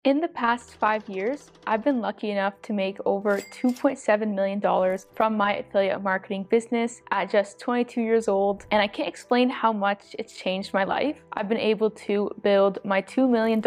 In the past 5 years, I've been lucky enough to make over $2.7 million from my affiliate marketing business at just 22 years old, and I can't explain how much it's changed my life. I've been able to build my $2 million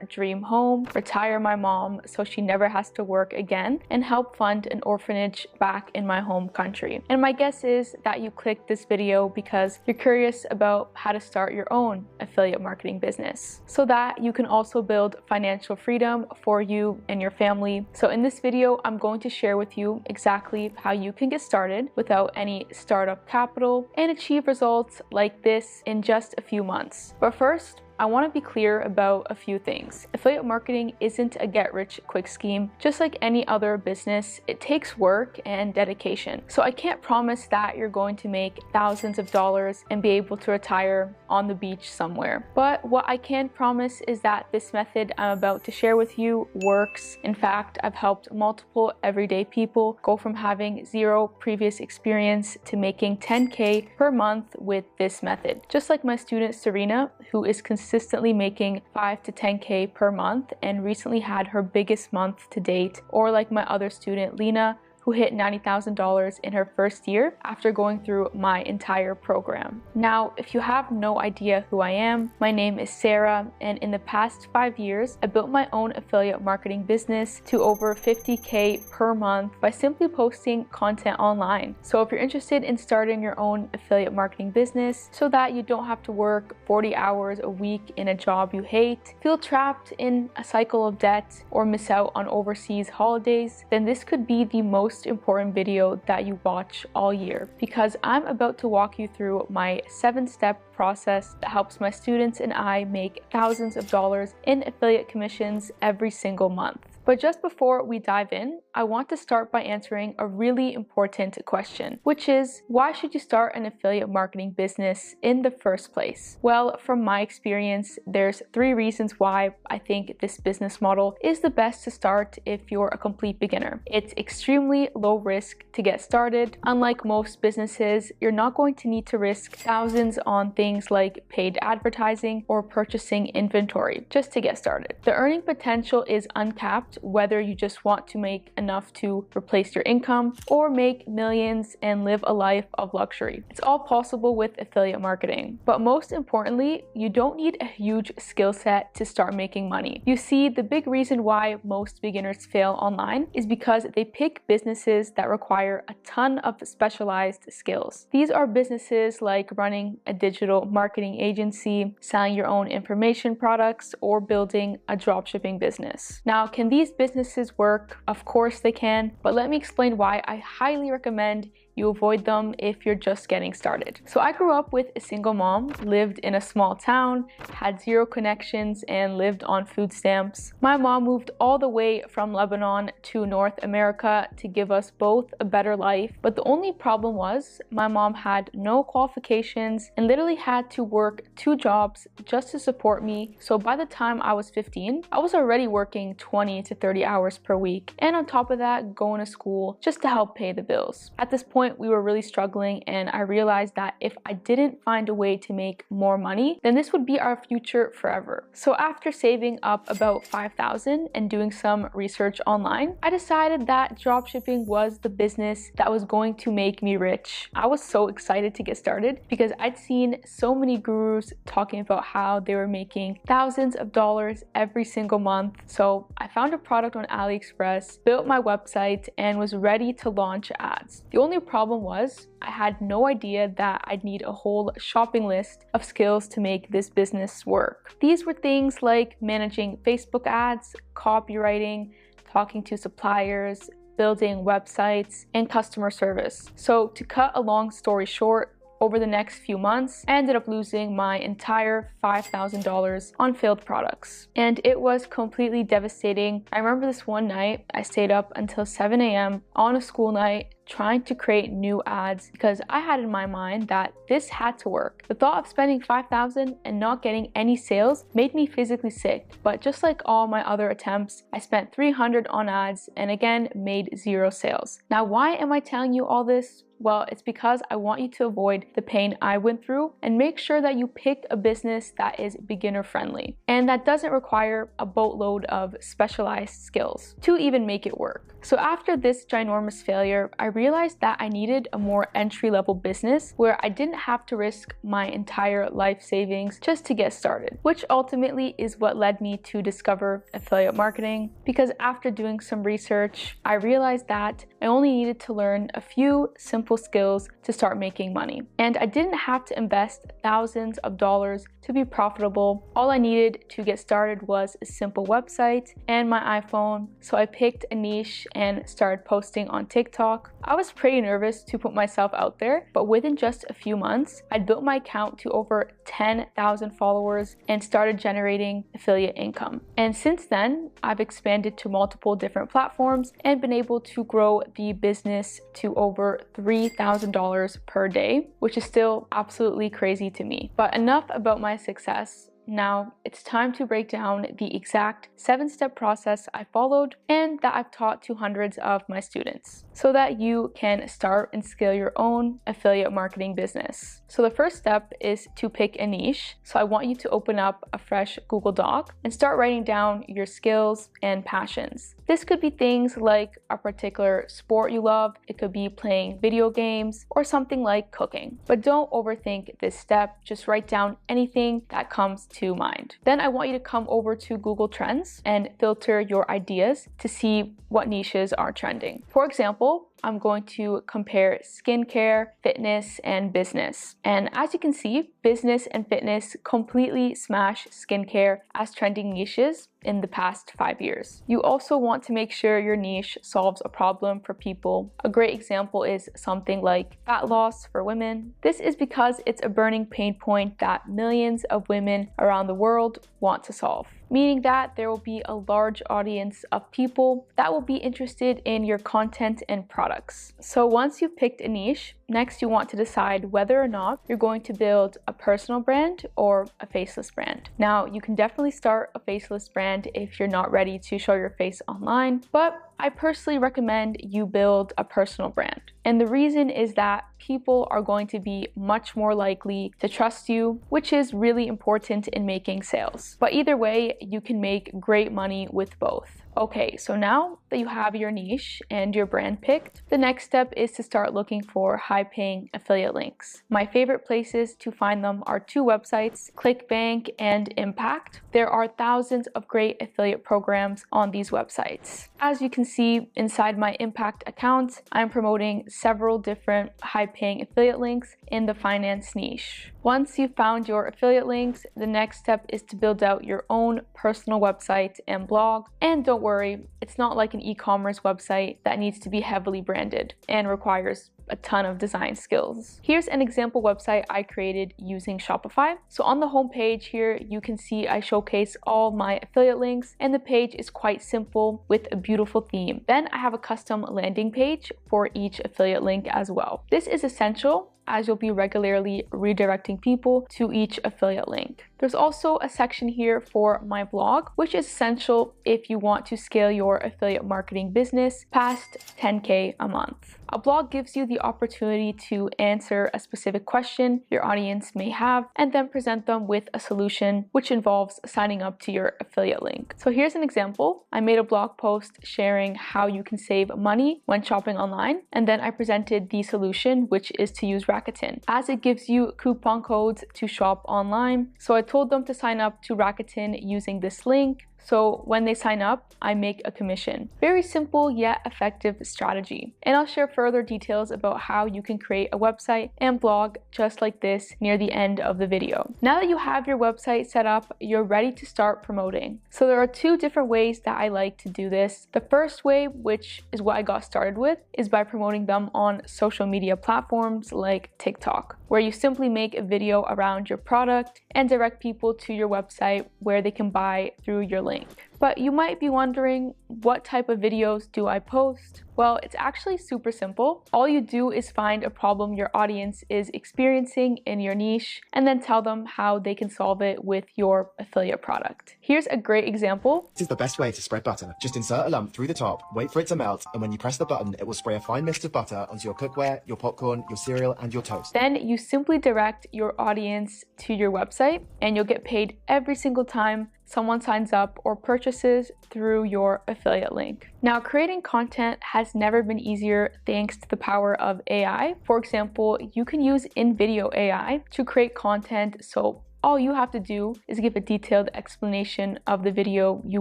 dream home, retire my mom so she never has to work again, and help fund an orphanage back in my home country. And my guess is that you clicked this video because you're curious about how to start your own affiliate marketing business so that you can also build financial freedom for you and your family. So in this video, I'm going to share with you exactly how you can get started without any startup capital and achieve results like this in just a few months. But first, I want to be clear about a few things. Affiliate marketing isn't a get-rich-quick scheme. Just like any other business, it takes work and dedication. So I can't promise that you're going to make thousands of dollars and be able to retire on the beach somewhere. But what I can promise is that this method I'm about to share with you works. In fact, I've helped multiple everyday people go from having zero previous experience to making 10K per month with this method. Just like my student Serena, who is consistently making 5 to 10K per month and recently had her biggest month to date, or like my other student Lena, who hit $90,000 in her first year after going through my entire program. Now, if you have no idea who I am, my name is Sarah, and in the past 5 years, I built my own affiliate marketing business to over 50K per month by simply posting content online. So if you're interested in starting your own affiliate marketing business so that you don't have to work 40 hours a week in a job you hate, feel trapped in a cycle of debt, or miss out on overseas holidays, then this could be the most important video that you watch all year, because I'm about to walk you through my 7-step process that helps my students and I make thousands of dollars in affiliate commissions every single month. But just before we dive in, I want to start by answering a really important question, which is, why should you start an affiliate marketing business in the first place? Well, from my experience, there's 3 reasons why I think this business model is the best to start if you're a complete beginner. It's extremely low risk to get started. Unlike most businesses, you're not going to need to risk thousands on things like paid advertising or purchasing inventory just to get started. The earning potential is uncapped, whether you just want to make enough to replace your income or make millions and live a life of luxury. It's all possible with affiliate marketing. But most importantly, you don't need a huge skill set to start making money. You see, the big reason why most beginners fail online is because they pick businesses that require a ton of specialized skills. These are businesses like running a digital marketing agency, selling your own information products, or building a dropshipping business. Now, can these businesses work? Of course they can, but let me explain why I highly recommend you avoid them if you're just getting started. So I grew up with a single mom, lived in a small town, had 0 connections, and lived on food stamps. My mom moved all the way from Lebanon to North America to give us both a better life, but the only problem was my mom had no qualifications and literally had to work 2 jobs just to support me. So by the time I was 15, I was already working 20 to 30 hours per week, and on top of that, going to school just to help pay the bills. At this point, we were really struggling, and I realized that if I didn't find a way to make more money, then this would be our future forever. So after saving up about $5,000 and doing some research online, I decided that dropshipping was the business that was going to make me rich. I was so excited to get started because I'd seen so many gurus talking about how they were making thousands of dollars every single month. So I found a product on AliExpress, built my website, and was ready to launch ads. The only problem was I had no idea that I'd need a whole shopping list of skills to make this business work. These were things like managing Facebook ads, copywriting, talking to suppliers, building websites, and customer service. So to cut a long story short, over the next few months, I ended up losing my entire $5,000 on failed products. And it was completely devastating. I remember this one night, I stayed up until 7 a.m. on a school night trying to create new ads because I had in my mind that this had to work. The thought of spending $5,000 and not getting any sales made me physically sick, but just like all my other attempts, I spent $300 on ads and again made 0 sales. Now, why am I telling you all this? Well, it's because I want you to avoid the pain I went through and make sure that you pick a business that is beginner friendly and that doesn't require a boatload of specialized skills to even make it work. So after this ginormous failure, I realized that I needed a more entry-level business where I didn't have to risk my entire life savings just to get started, which ultimately is what led me to discover affiliate marketing. Because after doing some research, I realized that I only needed to learn a few simple skills to start making money. And I didn't have to invest thousands of dollars to be profitable. All I needed to get started was a simple website and my iPhone. So I picked a niche and started posting on TikTok. I was pretty nervous to put myself out there, but within just a few months, I'd built my account to over 10,000 followers and started generating affiliate income. And since then, I've expanded to multiple different platforms and been able to grow the business to over $3,000 per day, which is still absolutely crazy to me. But enough about my success. Now it's time to break down the exact 7-step process I followed and that I've taught to hundreds of my students so that you can start and scale your own affiliate marketing business. So the first step is to pick a niche. So I want you to open up a fresh Google Doc and start writing down your skills and passions. This could be things like a particular sport you love, it could be playing video games, or something like cooking. But don't overthink this step, just write down anything that comes to mind. Then I want you to come over to Google Trends and filter your ideas to see what niches are trending. For example, I'm going to compare skincare, fitness, and business. And as you can see, business and fitness completely smash skincare as trending niches in the past 5 years. You also want to make sure your niche solves a problem for people. A great example is something like fat loss for women. This is because it's a burning pain point that millions of women around the world want to solve, meaning that there will be a large audience of people that will be interested in your content and products. So once you've picked a niche, next you want to decide whether or not you're going to build a personal brand or a faceless brand. Now, you can definitely start a faceless brand if you're not ready to show your face online, but I personally recommend you build a personal brand. And the reason is that people are going to be much more likely to trust you, which is really important in making sales. But either way, you can make great money with both. Okay, so now that you have your niche and your brand picked, the next step is to start looking for high-paying affiliate links. My favorite places to find them are 2 websites, ClickBank and Impact. There are thousands of great affiliate programs on these websites. As you can see inside my Impact account, I'm promoting several different high-paying affiliate links in the finance niche. Once you've found your affiliate links, the next step is to build out your own personal website and blog. And don't worry, it's not like an e-commerce website that needs to be heavily branded and requires a ton of design skills. Here's an example website I created using Shopify. So on the home page here, you can see I showcase all my affiliate links and the page is quite simple with a beautiful theme. Then I have a custom landing page for each affiliate link as well. This is essential as you'll be regularly redirecting people to each affiliate link. There's also a section here for my blog, which is essential if you want to scale your affiliate marketing business past 10K a month. A blog gives you the opportunity to answer a specific question your audience may have and then present them with a solution, which involves signing up to your affiliate link. So here's an example. I made a blog post sharing how you can save money when shopping online, and then I presented the solution, which is to use Rakuten, as it gives you coupon codes to shop online. So I told them to sign up to Rakuten using this link. So when they sign up, I make a commission. Very simple yet effective strategy. And I'll share further details about how you can create a website and blog just like this near the end of the video. Now that you have your website set up, you're ready to start promoting. So there are 2 different ways that I like to do this. The first way, which is what I got started with, is by promoting them on social media platforms like TikTok, where you simply make a video around your product and direct people to your website where they can buy through your link. But you might be wondering, what type of videos do I post? Well, it's actually super simple. All you do is find a problem your audience is experiencing in your niche and then tell them how they can solve it with your affiliate product. Here's a great example. This is the best way to spread butter. Just insert a lump through the top, wait for it to melt, and when you press the button, it will spray a fine mist of butter onto your cookware, your popcorn, your cereal, and your toast. Then you simply direct your audience to your website and you'll get paid every single time someone signs up or purchases through your affiliate link. Now, creating content has never been easier thanks to the power of AI. For example, you can use in-video AI to create content, so all you have to do is give a detailed explanation of the video you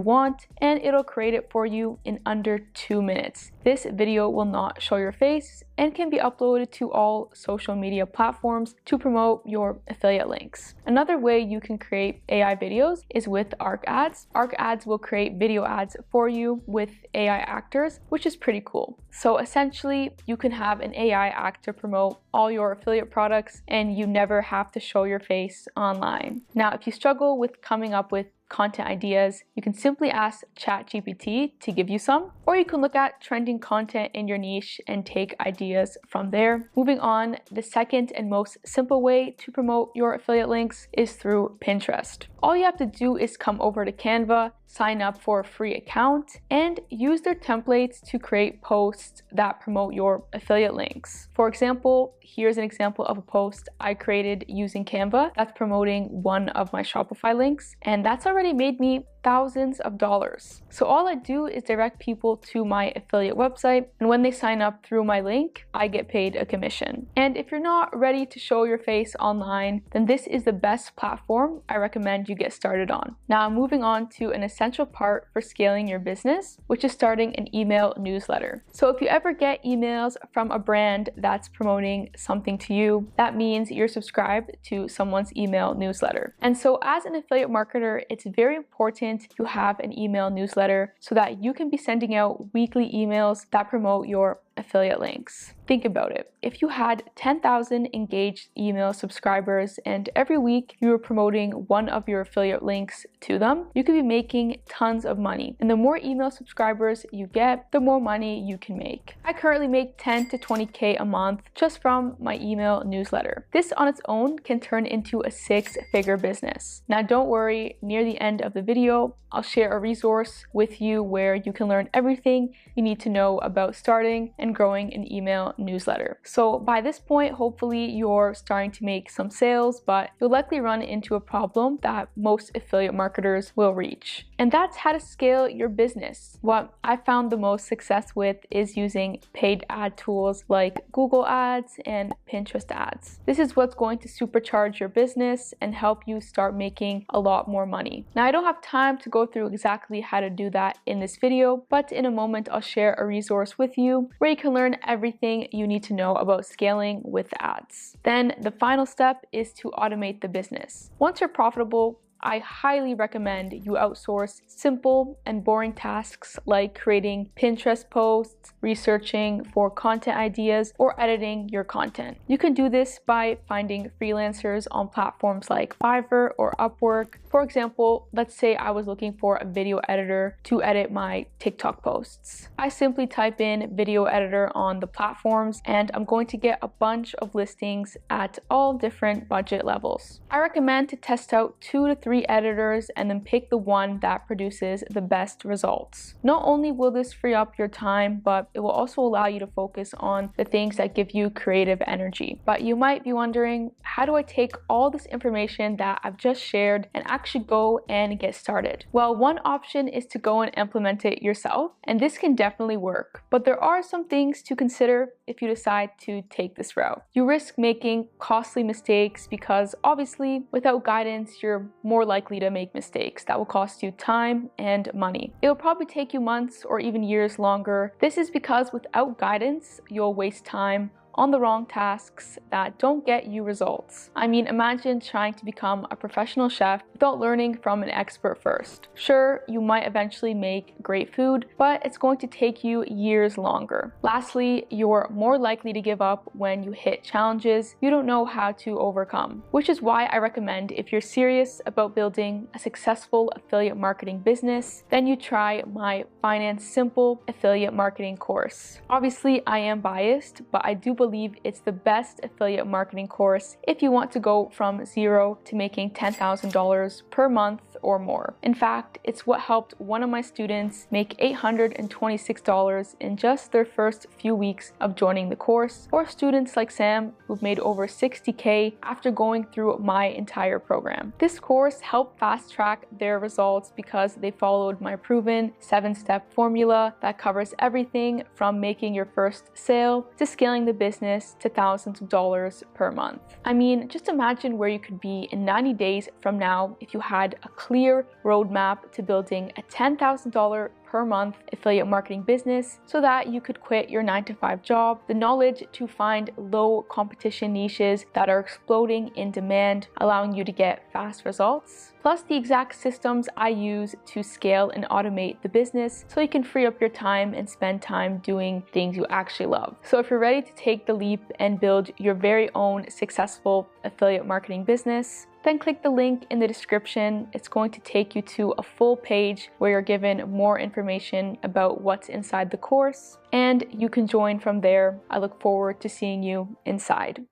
want and it'll create it for you in under 2 minutes. This video will not show your face and can be uploaded to all social media platforms to promote your affiliate links. Another way you can create AI videos is with ARC ads. ARC ads will create video ads for you with AI actors, which is pretty cool. So essentially, you can have an AI actor promote all your affiliate products and you never have to show your face online. Now, if you struggle with coming up with content ideas, you can simply ask ChatGPT to give you some, or you can look at trending content in your niche and take ideas from there. Moving on, the second and most simple way to promote your affiliate links is through Pinterest. All you have to do is come over to Canva, sign up for a free account, and use their templates to create posts that promote your affiliate links. For example, here's an example of a post I created using Canva that's promoting one of my Shopify links, and that's already made me thousands of dollars. So all I do is direct people to my affiliate website, and when they sign up through my link, I get paid a commission. And if you're not ready to show your face online, then this is the best platform I recommend you get started on. Now, moving on to an essential part for scaling your business, which is starting an email newsletter. So if you ever get emails from a brand that's promoting something to you, that means you're subscribed to someone's email newsletter. And so as an affiliate marketer, it's very important you have an email newsletter so that you can be sending out weekly emails that promote your affiliate links. Think about it. If you had 10,000 engaged email subscribers and every week you were promoting one of your affiliate links to them, you could be making tons of money. And the more email subscribers you get, the more money you can make. I currently make 10 to 20K a month just from my email newsletter. This on its own can turn into a 6-figure business. Now don't worry, near the end of the video, I'll share a resource with you where you can learn everything you need to know about starting and growing an email newsletter. So by this point, hopefully you're starting to make some sales, but you'll likely run into a problem that most affiliate marketers will reach. And that's how to scale your business. What I found the most success with is using paid ad tools like Google Ads and Pinterest ads. This is what's going to supercharge your business and help you start making a lot more money. Now, I don't have time to go through exactly how to do that in this video, but in a moment I'll share a resource with you where you can learn everything you need to know about scaling with ads. Then the final step is to automate the business. Once you're profitable, I highly recommend you outsource simple and boring tasks like creating Pinterest posts, researching for content ideas, or editing your content. You can do this by finding freelancers on platforms like Fiverr or Upwork. For example, let's say I was looking for a video editor to edit my TikTok posts. I simply type in video editor on the platforms and I'm going to get a bunch of listings at all different budget levels. I recommend to test out 2 to 3 editors and then pick the one that produces the best results. Not only will this free up your time, but it will also allow you to focus on the things that give you creative energy. But you might be wondering, how do I take all this information that I've just shared and actually go and get started? Well, one option is to go and implement it yourself, and this can definitely work. But there are some things to consider if you decide to take this route. You risk making costly mistakes because obviously without guidance, you're more likely to make mistakes that will cost you time and money. It will probably take you months or even years longer. This is because without guidance, you'll waste time on the wrong tasks that don't get you results. I mean, imagine trying to become a professional chef without learning from an expert first. Sure, you might eventually make great food, but it's going to take you years longer. Lastly, you're more likely to give up when you hit challenges you don't know how to overcome, which is why I recommend, if you're serious about building a successful affiliate marketing business, then you try my Finance Simple affiliate marketing course. Obviously, I am biased, but I do believe it's the best affiliate marketing course if you want to go from zero to making $10,000 per month or more. In fact, it's what helped one of my students make $826 in just their first few weeks of joining the course, or students like Sam who've made over $60K after going through my entire program. This course helped fast track their results because they followed my proven 7-step formula that covers everything from making your first sale to scaling the business to thousands of dollars per month. I mean, just imagine where you could be in 90 days from now if you had a clear roadmap to building a $10,000 per month affiliate marketing business so that you could quit your 9-to-5 job, the knowledge to find low competition niches that are exploding in demand, allowing you to get fast results, plus the exact systems I use to scale and automate the business so you can free up your time and spend time doing things you actually love. So if you're ready to take the leap and build your very own successful affiliate marketing business, then click the link in the description. It's going to take you to a full page where you're given more information about what's inside the course, and you can join from there. I look forward to seeing you inside.